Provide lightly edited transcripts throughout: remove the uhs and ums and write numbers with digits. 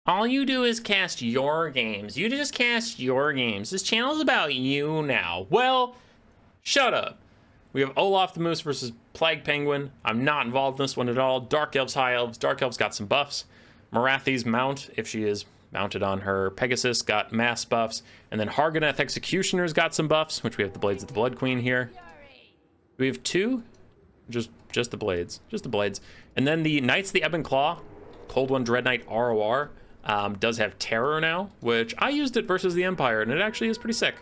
All you do is cast your games. You just cast your games. This channel is about you now. Well, shut up. We have Olaf the Moose versus Plague Penguin. I'm not involved in this one at all. Dark Elves, High Elves. Dark Elves got some buffs. Morathi's mount, if she is mounted on her Pegasus, got mass buffs. And then Hargoneth Executioner's got some buffs, which we have the Blades of the Blood Queen here. We have two? Just the Blades. Just the Blades. And then the Knights of the Ebon Claw, Cold One Dread Knight ROR, does have Terror now, which I used it versus the Empire, and it actually is pretty sick.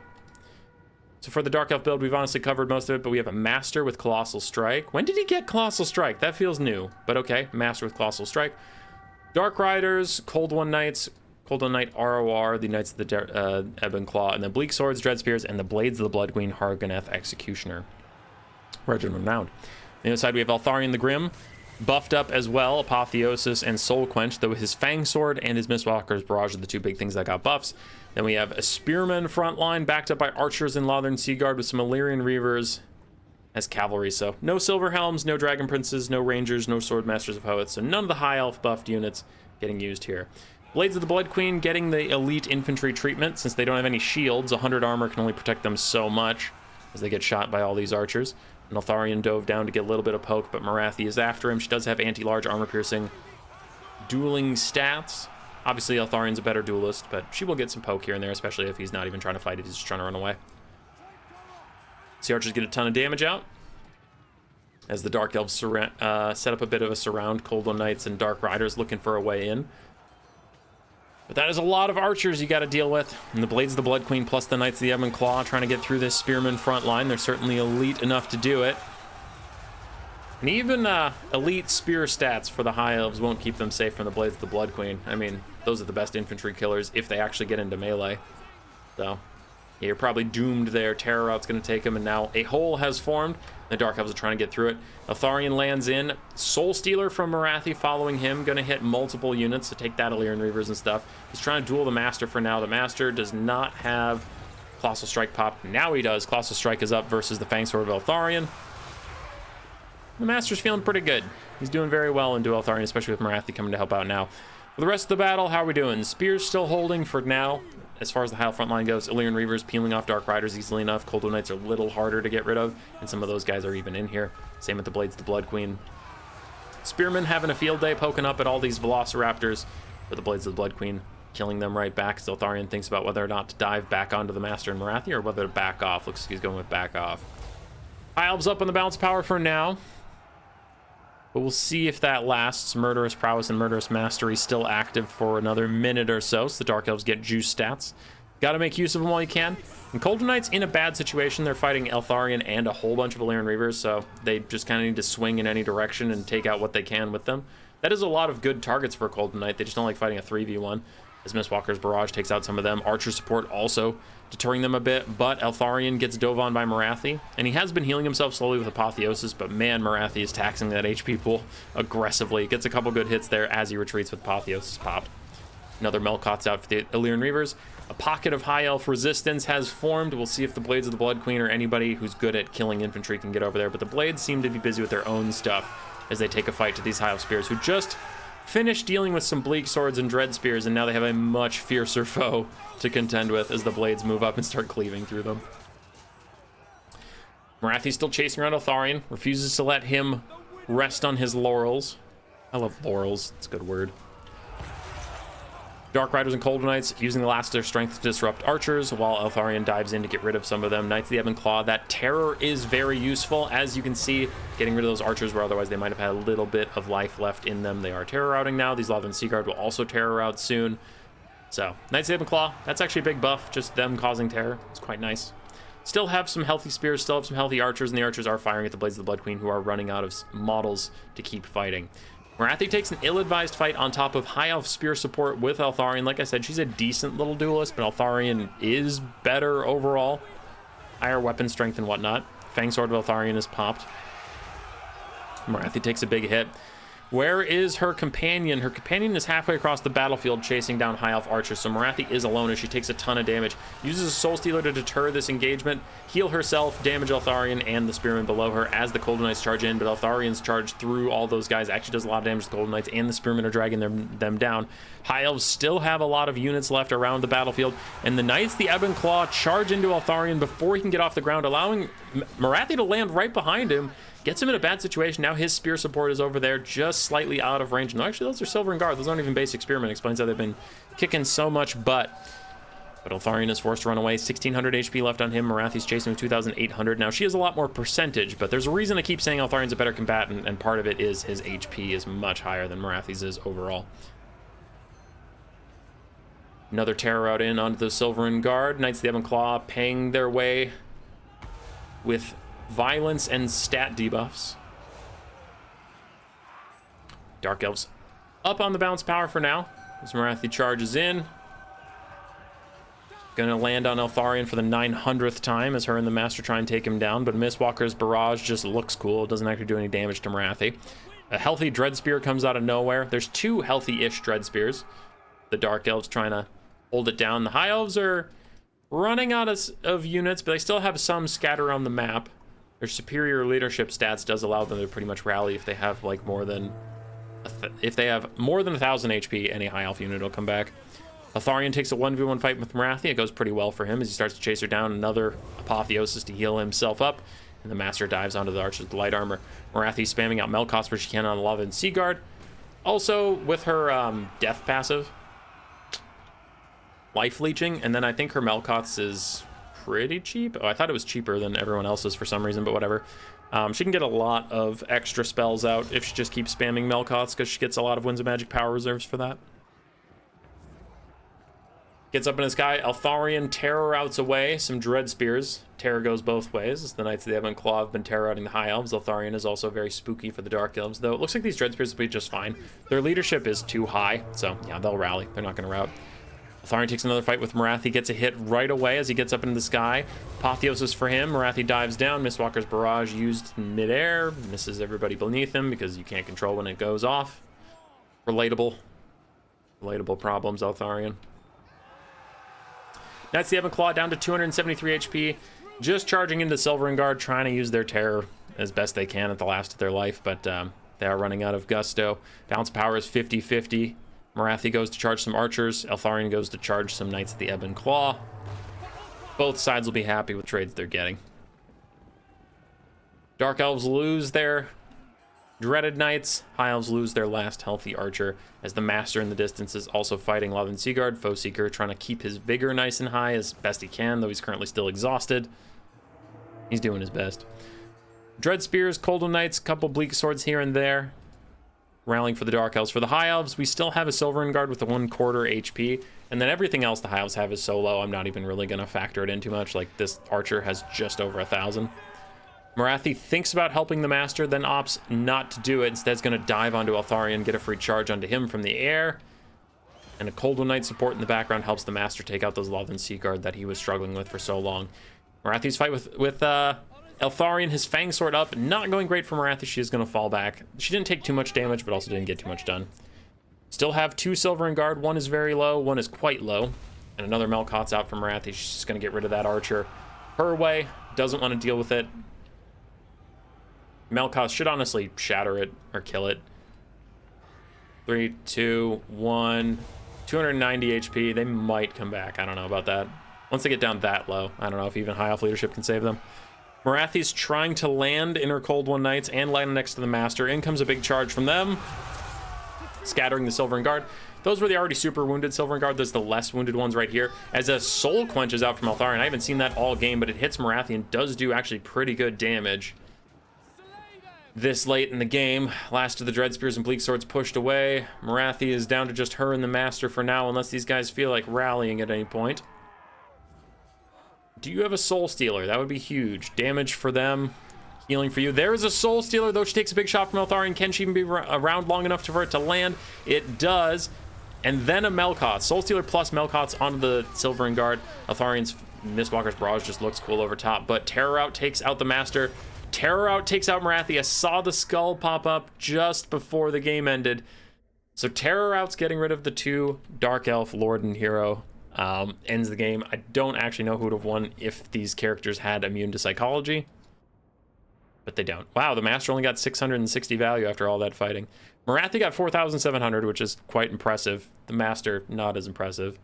So for the Dark Elf build, we've honestly covered most of it, but we have a Master with Colossal Strike. When did he get Colossal Strike? That feels new, but okay. Master with Colossal Strike. Dark Riders, Cold One Knights, Cold One Knight ROR, the Knights of the Ebon Claw, and then Bleak Swords, Dread Spears, and the Blades of the Blood Queen, Hargoneth Executioner. Regiment Renowned. On the other side, we have Eltharion the Grim, buffed up as well, Apotheosis and Soul Quench, though his Fang Sword and his Mistwalker's Barrage are the two big things that got buffs. Then we have a Spearman front line, backed up by Archers and Lothern Seaguard with some Illyrian Reavers as cavalry. So no Silver Helms, no Dragon Princes, no Rangers, no Sword Masters of Hoeth, so none of the High Elf buffed units getting used here. Blades of the Blood Queen getting the elite infantry treatment since they don't have any shields. 100 armor can only protect them so much as they get shot by all these archers. And Eltharion dove down to get a little bit of poke, but Morathi is after him. She does have anti-large armor piercing dueling stats. Obviously, Eltharion's a better duelist, but she will get some poke here and there, especially if he's not even trying to fight it. He's just trying to run away. So the archers get a ton of damage out as the Dark Elves set up a bit of a surround. Cold One Knights and Dark Riders looking for a way in. But that is a lot of archers you got to deal with. And the Blades of the Blood Queen plus the Knights of the Ebon Claw trying to get through this Spearman front line. They're certainly elite enough to do it. And even elite spear stats for the High Elves won't keep them safe from the Blades of the Blood Queen. I mean, those are the best infantry killers if they actually get into melee. So, yeah, you're probably doomed there. Terror Out's going to take them, and now a hole has formed. The Dark Elves are trying to get through it. Eltharion lands in. Soul Stealer from Morathi following him. Going to hit multiple units to take that Illyrian Reavers and stuff. He's trying to duel the Master for now. The Master does not have Colossal Strike popped. Now he does. Colossal Strike is up versus the Fang Sword of Eltharion. The Master's feeling pretty good. He's doing very well into Eltharion, especially with Morathi coming to help out now. For the rest of the battle, how are we doing? Spears still holding for now. As far as the High front line goes, Illyrian Reavers peeling off Dark Riders easily enough. Cold One Knights are a little harder to get rid of, and some of those guys are even in here. Same with the Blades of the Blood Queen. Spearmen having a field day poking up at all these Velociraptors, but the Blades of the Blood Queen killing them right back. So Eltharion thinks about whether or not to dive back onto the Master and Morathi, or whether to back off. Looks like he's going with back off. High Elves up on the balance power for now, but we'll see if that lasts. Murderous Prowess and Murderous Mastery still active for another minute or so, so the Dark Elves get juice stats. Got to make use of them while you can. And Cold One Knights in a bad situation. They're fighting Eltharion and a whole bunch of Illyrian Reavers, so they just kind of need to swing in any direction and take out what they can with them. That is a lot of good targets for Cold One Knight. They just don't like fighting a 3v1. As Mistwalker's Barrage takes out some of them. Archer support also deterring them a bit, but Eltharion gets dove on by Morathi, and he has been healing himself slowly with Apotheosis, but man, Morathi is taxing that HP pool aggressively. Gets a couple good hits there as he retreats with Apotheosis popped. Another Melkot's out for the Illyrian Reavers. A pocket of High Elf resistance has formed. We'll see if the Blades of the Blood Queen or anybody who's good at killing infantry can get over there, but the Blades seem to be busy with their own stuff as they take a fight to these High Elf Spears, who just finished dealing with some Bleak Swords and Dread Spears, and now they have a much fiercer foe to contend with as the Blades move up and start cleaving through them. Morathi's still chasing around Eltharion, refuses to let him rest on his laurels. I love laurels, it's a good word. Dark Riders and Cold Knights using the last of their strength to disrupt archers, while Eltharion dives in to get rid of some of them. Knights of the Ebon Claw, that terror is very useful. As you can see, getting rid of those archers where otherwise they might have had a little bit of life left in them. They are terror routing now. These Lothern Seaguard will also terror rout soon. So, Knights of the Ebon Claw, that's actually a big buff, just them causing terror. It's quite nice. Still have some healthy spears, still have some healthy archers, and the archers are firing at the Blades of the Blood Queen, who are running out of models to keep fighting. Morathi takes an ill-advised fight on top of High Elf spear support with Eltharion. Like I said, she's a decent little duelist, but Eltharion is better overall. Higher weapon strength and whatnot. Fang Sword of Eltharion is popped. Morathi takes a big hit. Where is her companion? Her companion is halfway across the battlefield chasing down High Elf archers, so Morathi is alone as she takes a ton of damage. Uses a Soul Stealer to deter this engagement, heal herself, damage Eltharion and the Spearmen below her as the Golden Knights charge in, but Eltharion's charge through all those guys actually does a lot of damage to the Golden Knights, and the Spearmen are dragging them down. High Elves still have a lot of units left around the battlefield, and the Knights, the Ebon Claw, charge into Eltharion before he can get off the ground, allowing Morathi to land right behind him. Gets him in a bad situation. Now his spear support is over there, just slightly out of range. No, actually, those are Silver and Guard. Those aren't even basic spearmen. Explains how they've been kicking so much butt. But Eltharion is forced to run away. 1,600 HP left on him. Morathi's chasing with 2,800. Now, she has a lot more percentage, but there's a reason I keep saying Eltharion's a better combatant, and part of it is his HP is much higher than Morathi's is overall. Another terror out in onto the Silver and Guard. Knights of the Ebon Claw paying their way with violence and stat debuffs. Dark Elves up on the bounce power for now as Morathi charges in. Gonna land on Eltharion for the 900th time as her and the Master try and take him down, but Mistwalker's Barrage just looks cool. It doesn't actually do any damage to Morathi. A healthy Dread Spear comes out of nowhere. There's two healthy-ish Dread Spears. The Dark Elves trying to hold it down. The High Elves are running out of units, but they still have some scatter on the map. Their superior leadership stats does allow them to pretty much rally if they have like more than 1,000 HP. Any High Elf unit will come back. Eltharion takes a 1v1 fight with Morathi. It goes pretty well for him as he starts to chase her down. Another Apotheosis to heal himself up, and the Master dives onto the archers with light armor. Morathi spamming out Melkoths where she can on Lava and Seaguard. Also with her death passive, life leeching, and then I think her Melkoths is pretty cheap. Oh, I thought it was cheaper than everyone else's for some reason, but whatever. She can get a lot of extra spells out if she just keeps spamming Melkoths because she gets a lot of Winds of Magic power reserves for that. Gets up in the sky. Eltharion terror outs away some Dread Spears. Terror goes both ways. The Knights of the Ebon Claw have been terror outing the High Elves. Eltharion is also very spooky for the Dark Elves, though it looks like these Dread Spears will be just fine. Their leadership is too high, so yeah, they'll rally. They're not going to rout. Eltharion takes another fight with Morathi, gets a hit right away as he gets up into the sky. Apotheosis for him. Morathi dives down. Mistwalker's Barrage used in midair. Misses everybody beneath him because you can't control when it goes off. Relatable problems, Eltharion. That's the Ebon Claw down to 273 HP. Just charging into Silver and Guard, trying to use their terror as best they can at the last of their life, but they are running out of gusto. Bounce power is 50-50. Morathi goes to charge some archers. Eltharion goes to charge some Knights of the Ebon Claw. Both sides will be happy with trades they're getting. Dark Elves lose their dreaded Knights. High Elves lose their last healthy archer as the Master in the distance is also fighting Love and Seaguard. Foe Seeker trying to keep his vigor nice and high as best he can, though he's currently still exhausted. He's doing his best. Dread Spears, Coldon Knights, couple Bleak Swords here and there. Rallying for the Dark Elves. For the High Elves, we still have a Silver and Guard with a 1/4 HP, and then everything else the High Elves have is so low, I'm not even really going to factor it in too much. Like, this archer has just over 1,000. Morathi thinks about helping the Master, then opts not to do it. Instead, is going to dive onto Eltharion, get a free charge onto him from the air. And a Coldon Knight support in the background helps the Master take out those Love and Seaguard that he was struggling with for so long. Morathi's fight with Eltharion, his Fang Sword up, not going great for Morathi. She is going to fall back. She didn't take too much damage, but also didn't get too much done. Still have two Silver and Guard. One is very low, one is quite low. And another Melkoth's out from Morathi. She's just going to get rid of that archer her way. Doesn't want to deal with it. Melkoth should honestly shatter it or kill it. 3, 2, 1. 290 HP. They might come back. I don't know about that. Once they get down that low, I don't know if even High Elf leadership can save them. Morathi's trying to land in her Cold One Knights and land next to the Master. In comes a big charge from them, scattering the Silver and Guard. Those were the already super wounded Silver and Guard. There's the less wounded ones right here. As a Soul Quench is out from Eltharion. I haven't seen that all game, but it hits Morathi and does do actually pretty good damage. This late in the game, last of the Dread Spears and Bleak Swords pushed away. Morathi is down to just her and the Master for now, unless these guys feel like rallying at any point. Do you have a Soul Stealer? That would be huge. Damage for them, healing for you. There is a Soul Stealer, though she takes a big shot from Eltharion. Can she even be around long enough for it to land? It does. And then a Melkoth. Soul Stealer plus Melkoth's onto the Silver and Guard. Eltharion's Mistwalker's Barrage just looks cool over top, but Terror Out takes out the Master. Terror Out takes out Morathi. I saw the skull pop up just before the game ended. So Terror Out's getting rid of the 2 Dark Elf, Lord and Hero. Ends the game. I don't actually know who would have won if these characters had immune to psychology. But they don't. Wow, the Master only got 660 value after all that fighting. Morathi got 4,700, which is quite impressive. The Master, not as impressive.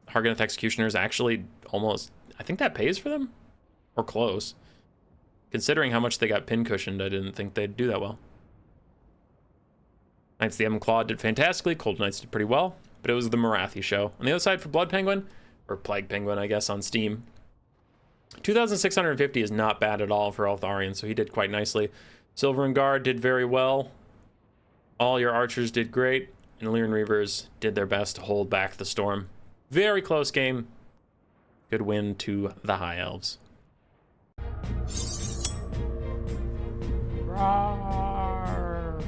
Harganeth Executioners actually almost... I think that pays for them? Or close. Considering how much they got pin-cushioned, I didn't think they'd do that well. Knights of the Ebon Claw did fantastically. Cold Knights did pretty well. But it was the Morathi show. On the other side for Blood Penguin, or Plague Penguin, I guess, on Steam, 2,650 is not bad at all for Eltharion, so he did quite nicely. Silver and Guard did very well. All your archers did great, and Illyrian Reavers did their best to hold back the storm. Very close game. Good win to the High Elves. Roar.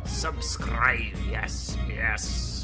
Subscribe, yes, yes.